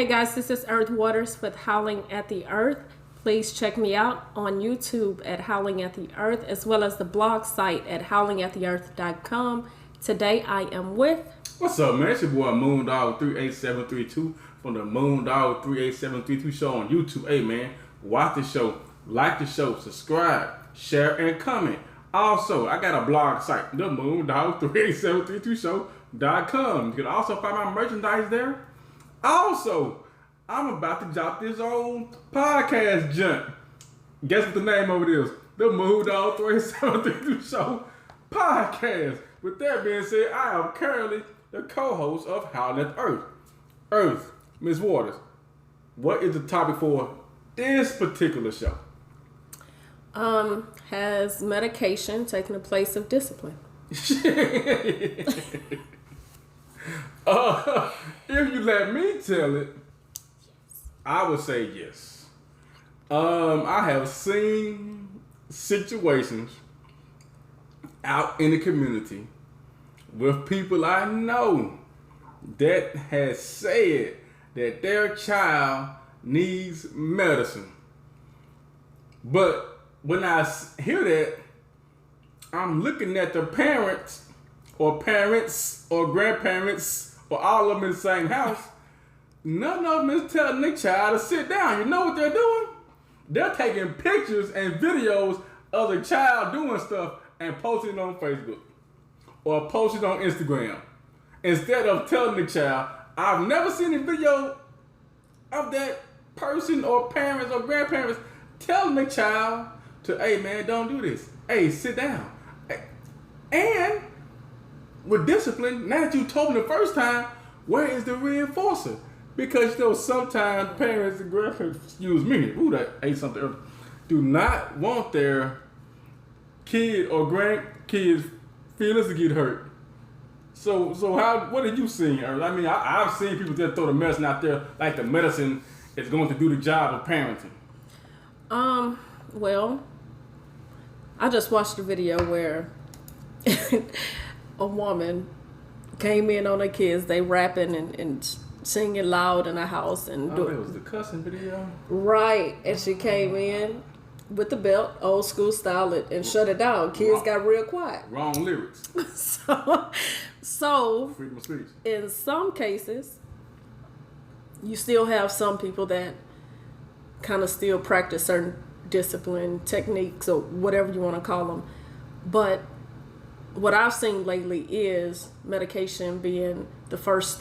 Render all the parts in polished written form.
Hey guys, this is Earth Waters with Howling at the Earth. Please check me out on YouTube at Howling at the Earth, as well as the blog site at howlingattheearth.com. Today I am with... What's up, man? It's your boy Moondog 38732 from the Moondog 38732 show on YouTube. Hey, man, watch the show, like the show, subscribe, share, and comment. Also, I got a blog site, the Moondog 38732 show.com. You can also find my merchandise there. Also, I'm about to drop this old podcast junk. Guess what the name of it is? The Moondog 38732 show podcast. With that being said, I am currently the co-host of Howling at the Earth. Earth, Ms. Waters, what is the topic for this particular show? Has medication taken the place of discipline? If you let me tell it, I would say yes. I have seen situations out in the community with people I know that has said that their child needs medicine. But when I hear that, I'm looking at the parents or grandparents or all of them in the same house. None of them is telling their child to sit down. You know what they're doing? They're taking pictures and videos of the child doing stuff and posting it on Facebook or posting it on Instagram. Instead of telling the child, I've never seen a video of that person or parents or grandparents telling the child to, hey man, don't do this. Hey, sit down. And with discipline, now that you told them the first time, where is the reinforcer? Because you know sometimes parents and grandparents, excuse me, that ate something earlier, do not want their kid or grandkids' feelings to get hurt. So what have you seen, Earl? I mean, I've seen people just throw the medicine out there like the medicine is going to do the job of parenting. Well, I just watched a video where a woman came in on her kids. They rapping and singing loud in the house and it was the cussing video. Right, and she came in with the belt, old school style, and shut it down. Kids got real quiet. Wrong lyrics. So freedom of speech. In some cases, you still have some people that kind of still practice certain discipline techniques or whatever you want to call them. But what I've seen lately is medication being the first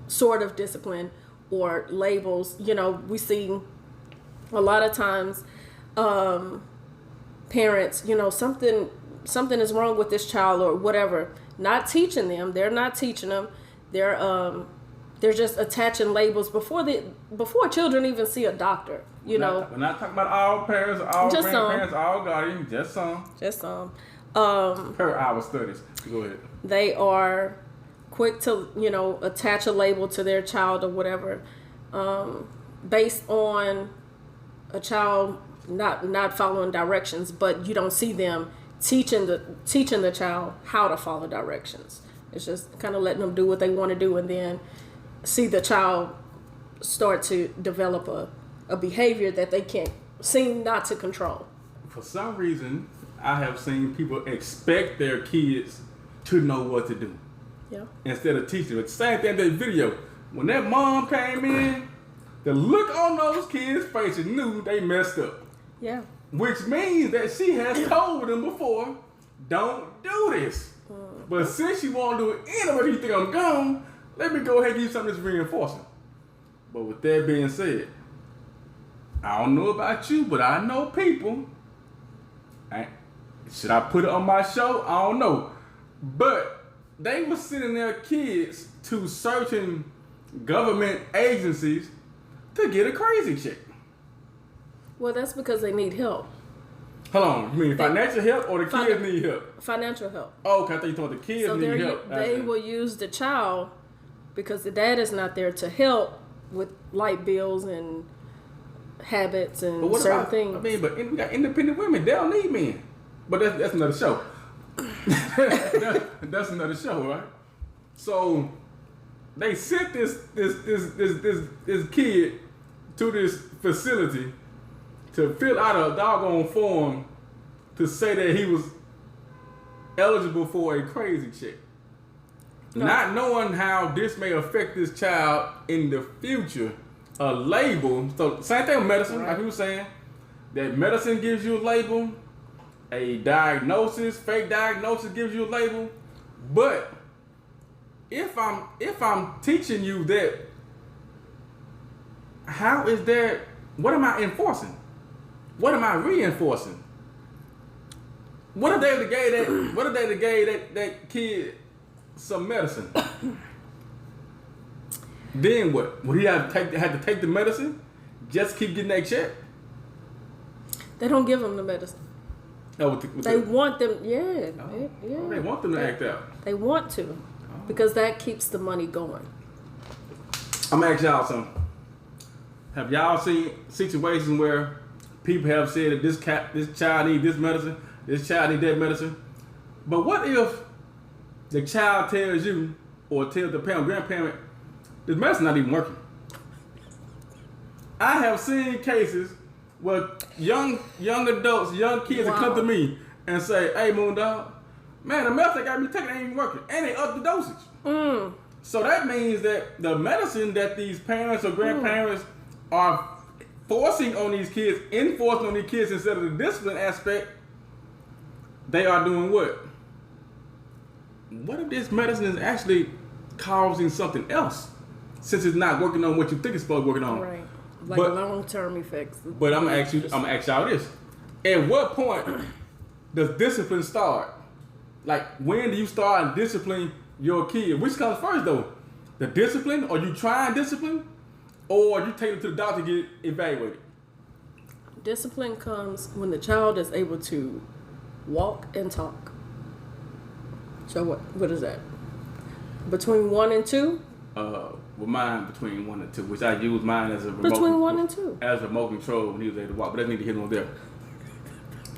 sort of discipline or labels. You know, we see a lot of times parents, you know, something is wrong with this child or whatever. Not teaching them. They're not teaching them. They're just attaching labels before children even see a doctor. You know, we're not talking about all parents, all just grandparents, all guardians. Just some. Per our studies. Go ahead. They are quick to, you know, attach a label to their child or whatever, based on a child not following directions, but you don't see them teaching the child how to follow directions. It's just kind of letting them do what they want to do, and then see the child start to develop a behavior that they can't seem not to control. For some reason, I have seen people expect their kids to know what to do. Yeah. Instead of teaching them. Same thing in that video. When that mom came in, the look on those kids' faces knew they messed up. Yeah. Which means that she has told them before, don't do this. But since you won't do it anyway, you think I'm gone, let me go ahead and give you something that's reinforcing. But with that being said, I don't know about you, but I know people. Should I put it on my show? I don't know. But they were sending their kids to certain government agencies to get a crazy chick. Well, that's because they need help. Hold on, you mean financial help or the kids need help? Financial help. Oh, okay, I thought you thought the kids need help. They will use the child because the dad is not there to help with light bills and habits and certain things. I mean, but we got independent women. They don't need men. But that's another show. That's another show, right? So they sent this kid to this facility to fill out a doggone form to say that he was eligible for a crazy check. No. Not knowing how this may affect this child in the future. A label, so same thing with medicine, right. Like you were saying, that medicine gives you a label, a diagnosis, fake diagnosis gives you a label. But if I'm teaching you that, how is that? What am I enforcing? What am I reinforcing? What if they gave that kid some medicine? Then what? Would he have to take the medicine? Just keep getting that check? They don't give them the medicine. Oh, they want them, yeah. Oh. Yeah. Oh, they want them to act out. They want to, because that keeps the money going. I'm gonna ask y'all something. Have y'all seen situations where people have said that this child needs this medicine, this child needs that medicine? But what if the child tells you or tells the parent, grandparent, this medicine not even working? I have seen cases where young adults, young kids that come to me and say, "Hey, Moondog, man, the medicine got me taking ain't even working, and they up the dosage." So that means that the medicine that these parents or grandparents are enforcing on these kids instead of the discipline aspect, they are doing what? What if this medicine is actually causing something else? Since it's not working on what you think it's supposed to be working on. Right. Like long-term effects. But I'm gonna ask y'all this. At what point does discipline start? Like, when do you start disciplining your kid? Which comes first though? The discipline, or you trying discipline? Or you take them to the doctor to get evaluated? Discipline comes when the child is able to walk and talk. So what is that? Between 1 and 2? Well, mine between 1 and 2, which I use mine as a remote. Between 1 and 2. As a remote control when he was able to walk, but that's neither here nor there.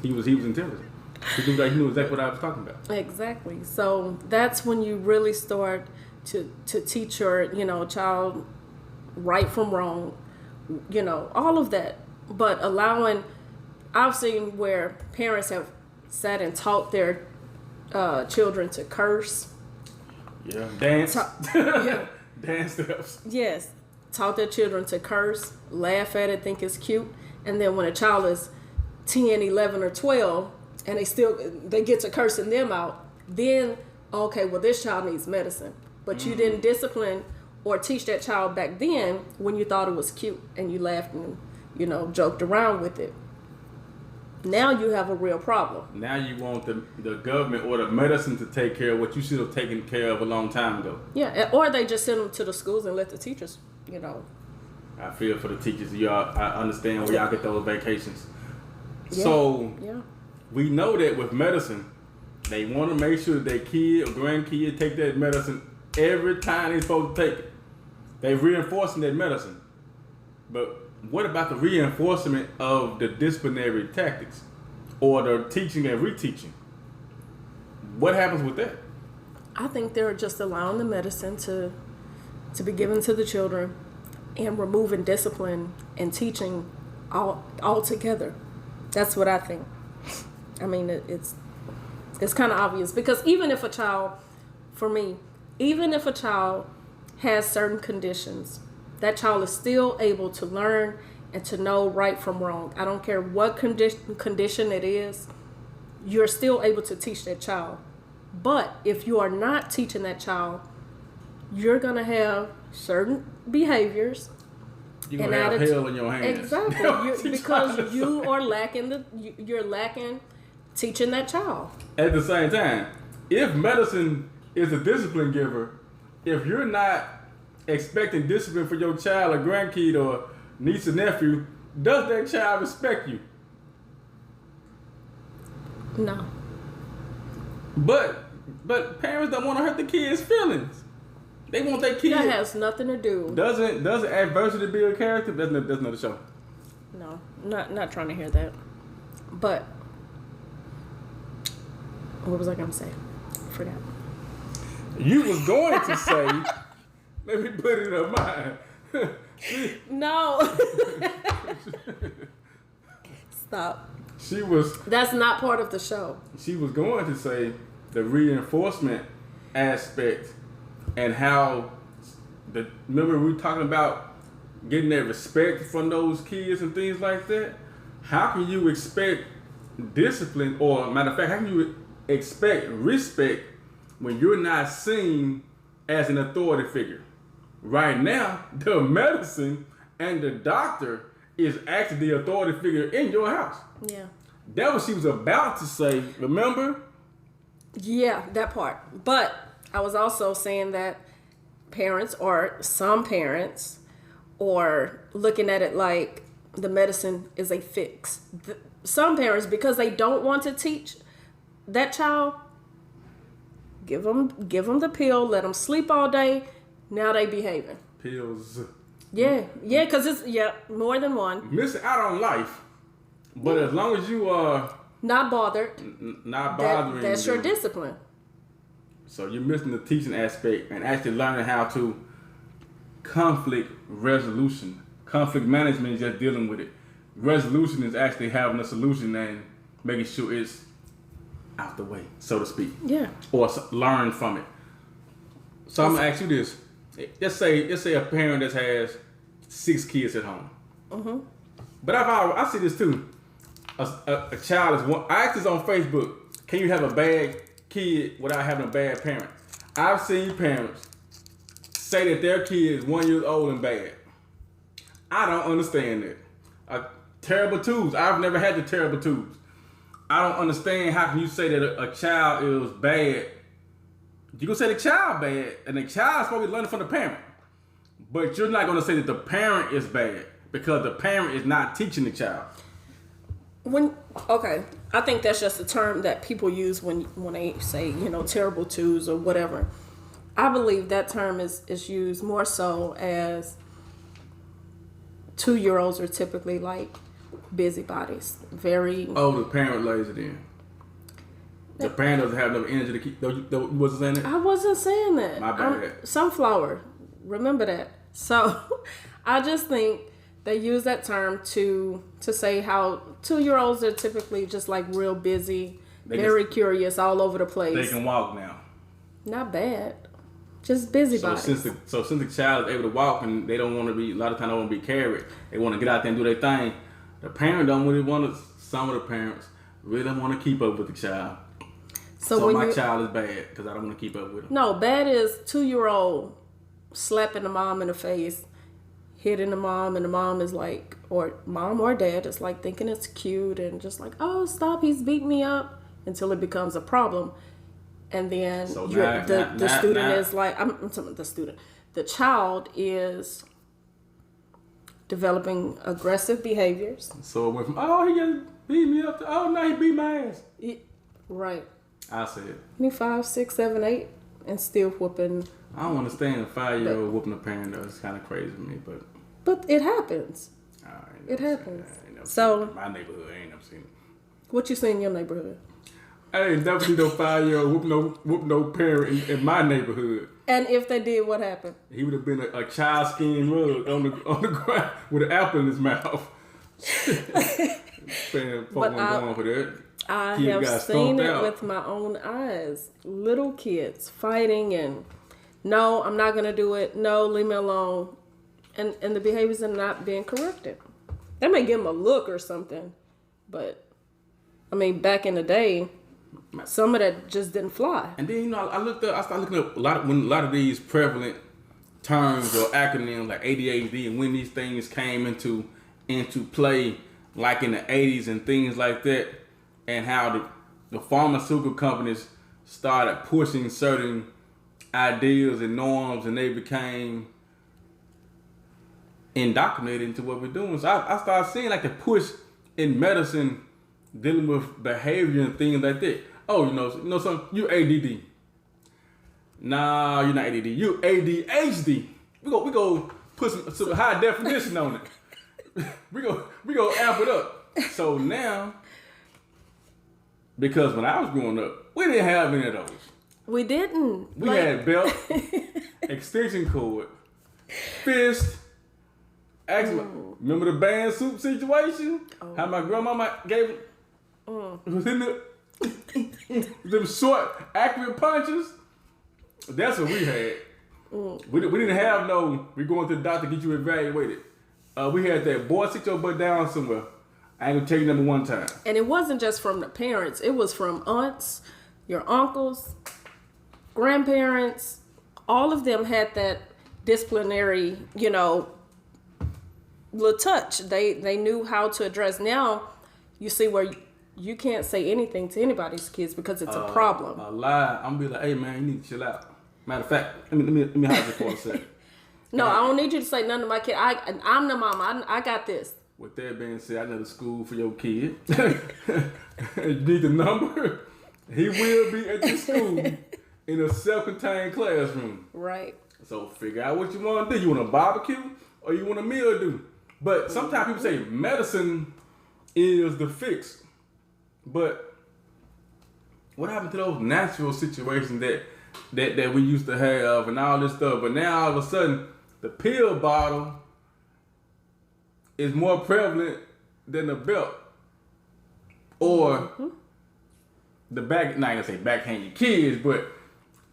He was intelligent. He knew exactly what I was talking about. Exactly. So that's when you really start to teach your child right from wrong, all of that. But I've seen where parents have sat and taught their children to curse. Yeah, dance. Yeah. Dance steps. Yes. Taught their children to curse, laugh at it, think it's cute. And then when a child is 10, 11, or 12, and they get to cursing them out, then, okay, well, this child needs medicine. But you didn't discipline or teach that child back then when you thought it was cute and you laughed and, joked around with it. Now you have a real problem. Now you want the government or the medicine to take care of what you should have taken care of a long time ago. Yeah, or they just send them to the schools and let the teachers, I feel for the teachers. I understand where y'all get those vacations. Yeah. So we know that with medicine, they want to make sure that their kid or grandkid take that medicine every time they're supposed to take it. They reinforcing that medicine. But what about the reinforcement of the disciplinary tactics or the teaching and reteaching? What happens with that? I think they're just allowing the medicine to be given to the children and removing discipline and teaching all together. That's what I think. I mean, it's kind of obvious, because even if a child has certain conditions, that child is still able to learn and to know right from wrong. I don't care what condition it is, you're still able to teach that child. But if you are not teaching that child, you're going to have certain behaviors. You're going to have hell in your hands. Exactly. Because you're lacking teaching that child. At the same time, if medicine is a discipline giver, if you're not expecting discipline for your child or grandkid or niece or nephew, does that child respect you? No. But parents don't want to hurt the kids' feelings. They want their kids. That has nothing to do. Doesn't adversity build a character? That's another show. No, not trying to hear that. But what was I gonna say? I forgot. You was going to say Let me put it in mine. No. Stop. That's not part of the show. She was going to say the reinforcement aspect and how remember we were talking about getting that respect from those kids and things like that. How can you expect discipline, or matter of fact, how can you expect respect when you're not seen as an authority figure? Right now, the medicine and the doctor is actually the authority figure in your house. Yeah. That was what she was about to say, remember? Yeah, that part. But I was also saying that parents, or some parents, are looking at it like the medicine is a fix. Some parents, because they don't want to teach that child, give them the pill, let them sleep all day. Now they behaving. Pills. Yeah, because it's more than one. Missing out on life, but as long as you are not bothered, not bothering, that's them, your discipline. So you're missing the teaching aspect and actually learning how to conflict resolution. Conflict management is just dealing with it. Resolution is actually having a solution and making sure it's out the way, so to speak. Yeah. Or learn from it. So I'm gonna ask you this: let's say a parent that has 6 kids at home. Mm-hmm. But I see this too. A child is one. I asked this on Facebook. Can you have a bad kid without having a bad parent? I've seen parents say that their kid is 1 year old and bad. I don't understand that. Terrible twos. I've never had the terrible twos. I don't understand how can you say that a child is bad. You can say the child bad, and the child's supposed to be learning from the parent. But you're not going to say that the parent is bad because the parent is not teaching the child. I think that's just a term that people use when they say, terrible twos or whatever. I believe that term is used more so as 2-year-olds are typically like busybodies. Very. Oh, the parent lays it in. The parent doesn't have enough energy to keep. You wasn't saying that? I wasn't saying that. My bad. Sunflower. Remember that. So, I just think they use that term to say how 2-year-olds are typically just like real busy, very curious, all over the place. They can walk now. Not bad. Just busybodies. So since the child is able to walk and they don't want to be, a lot of times they want to be carried. They want to get out there and do their thing. The parent don't really want to. Some of the parents really don't want to keep up with the child. So my child is bad because I don't want to keep up with him. No, bad is 2-year-old slapping the mom in the face, hitting the mom, and the mom is like, or mom or dad is like thinking it's cute and just like, oh, stop, he's beating me up, until it becomes a problem. And then the student is like, I'm talking about the student. The child is developing aggressive behaviors. So it went from, oh, he just beat me up, to, oh, no, he beat my ass. Right. I said. Me 5, 6, 7, 8, and still whooping. I don't understand a 5-year-old whooping a parent though. It's kind of crazy to me, but it happens. It happens. So my neighborhood, I ain't never seen it. What you see in your neighborhood? I ain't never seen no 5-year-old whoop no parent in my neighborhood. And if they did, what happened? He would have been a child skin rug on the ground with an apple in his mouth. Going for that. I have seen it with my own eyes. Little kids fighting and no, I'm not gonna do it. No, leave me alone. And the behaviors are not being corrected. They may give them a look or something, but I mean, back in the day, some of that just didn't fly. And then I started looking up a lot of these prevalent terms or acronyms like ADHD and when these things came into play, like in the 80s and things like that, and how the pharmaceutical companies started pushing certain ideas and norms, and they became indoctrinated into what we're doing. So I started seeing like the push in medicine dealing with behavior and things like that. Oh, you know something? You ADD. Nah, you're not ADD. You ADHD. We go put some high definition on it. we go amp it up. So now, because when I was growing up, we didn't have any of those. We didn't. We had belt, extension cord, fist. Actually, remember the band soup situation? Oh. How my grandmama gave it was in them short, accurate punches. That's what we had. We didn't have no, we going to the doctor to get you evaluated. We had that, boy, sit your butt down somewhere. I ain't gonna tell you number one time. And it wasn't just from the parents. It was from aunts, your uncles, grandparents. All of them had that disciplinary, little touch. They knew how to address. Now, you see where you can't say anything to anybody's kids because it's a problem. A lie. I'm gonna be like, hey man, you need to chill out. Matter of fact, let me hide you for a second. No, I don't need you to say nothing to my kid. I'm the mama. I got this. With that being said, I know the school for your kid. You need the number. He will be at the school in a self-contained classroom. Right. So figure out what you want to do. You want a barbecue or you want a meal do? But sometimes people say medicine is the fix. But what happened to those natural situations that we used to have and all this stuff? But now all of a sudden, the pill bottle is more prevalent than the belt. Or the back, not gonna say backhand your kids, but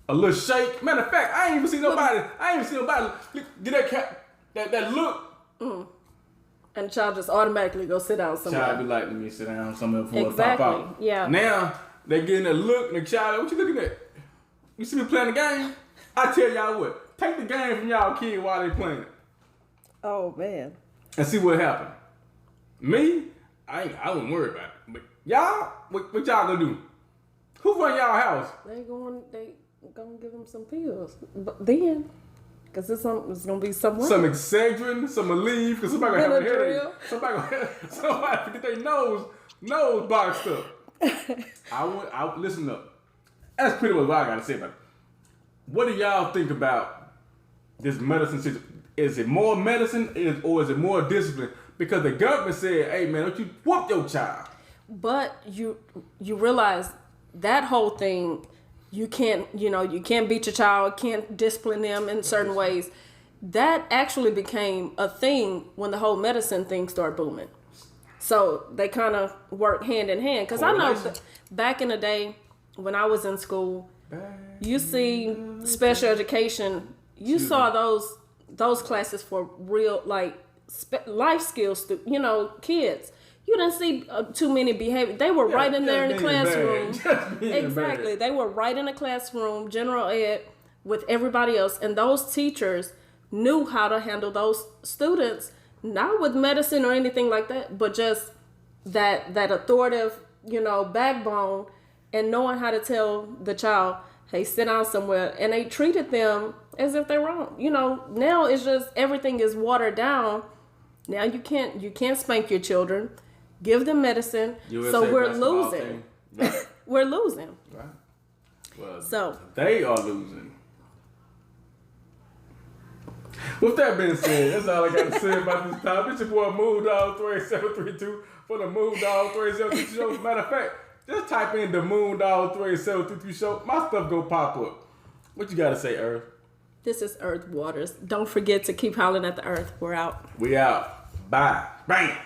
a little shake. Matter of fact, I ain't even see nobody get that look. And the child just automatically go sit down somewhere. Child be like, let me sit down somewhere before Exactly. I pop out. Yeah. Now they getting that look, and the child, what you looking at? You see me playing the game? I tell y'all what, take the game from y'all kid while they playing it. Oh man. And see what happened. Me, I wouldn't worry about it. But y'all, what y'all gonna do? Who run y'all house? They gonna give them some pills, but then, cause it's gonna be some Some Excedrin, some Aleve, cause somebody gonna have a headache. Benadryl. Somebody get their nose boxed up. I listen up. That's pretty much what I gotta say about it. What do y'all think about this medicine situation? Is it more medicine or is it more discipline? Because the government said, hey man, don't you whoop your child. But you realize that whole thing, you can't beat your child, can't discipline them in certain ways. That actually became a thing when the whole medicine thing started booming. So they kind of work hand in hand. Because I know back in the day when I was in school, you see special education, you saw those classes for real, like life skills, kids. You didn't see too many behavior. They were right in there in the classroom. Exactly. They were right in the classroom, general ed, with everybody else. And those teachers knew how to handle those students, not with medicine or anything like that, but just that authoritative, backbone and knowing how to tell the child, hey, sit down somewhere. And they treated them as if they're wrong. Now it's just everything is watered down. Now you can't spank your children. Give them medicine. So we're losing. Right. We're losing. Right. Well, so they are losing. With that being said, that's all I got to say about this topic. It's your boy Moon Dog 3732 for the Moon Dog 3732 show. Matter of fact, just type in the Moon Dog 3733 show. My stuff go pop up. What you got to say, Earth? This is Earth Waters. Don't forget to keep howling at the earth. We're out. We out. Bye. Bam.